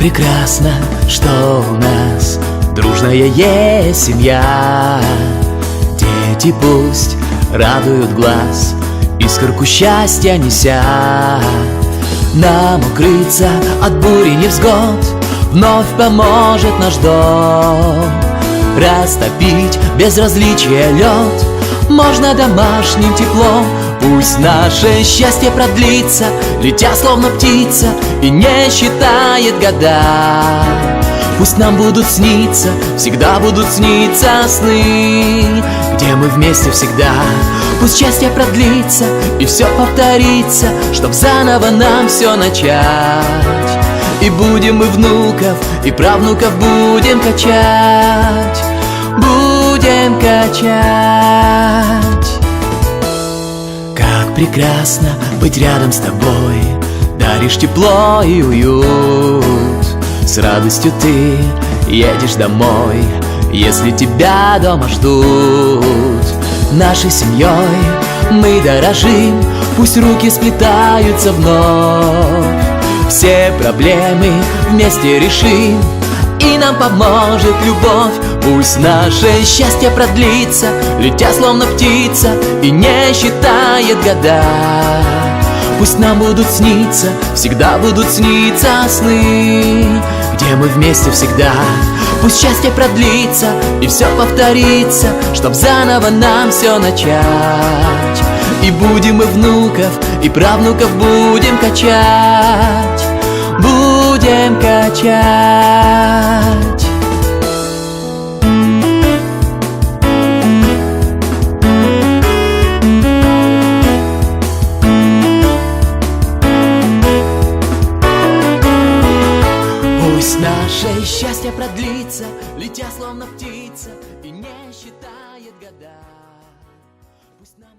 прекрасно, что у нас дружная есть семья. Дети пусть радуют глаз, искорку счастья неся. Нам укрыться от бури невзгод вновь поможет наш дом. Растопить безразличие лед можно домашним теплом. Пусть наше счастье продлится, летя словно птица и не считает года. Пусть нам будут сниться, всегда будут сниться сны, где мы вместе всегда. Пусть счастье продлится и все повторится, чтоб заново нам все начать. И будем мы внуков и правнуков будем качать, будем качать. Как прекрасно быть рядом с тобой, даришь тепло и уют. С радостью ты едешь домой, если тебя дома ждут. Нашей семьей мы дорожим, пусть руки сплетаются вновь. Все проблемы вместе решим, и нам поможет любовь. Пусть наше счастье продлится, летя словно птица и не считает года. Пусть нам будут сниться, всегда будут сниться сны, где мы вместе всегда. Пусть счастье продлится и все повторится, чтоб заново нам все начать. И будем мы внуков и правнуков будем качать, будем качать. Пусть наше счастье продлится, летя словно птица и не считает года. Пусть нам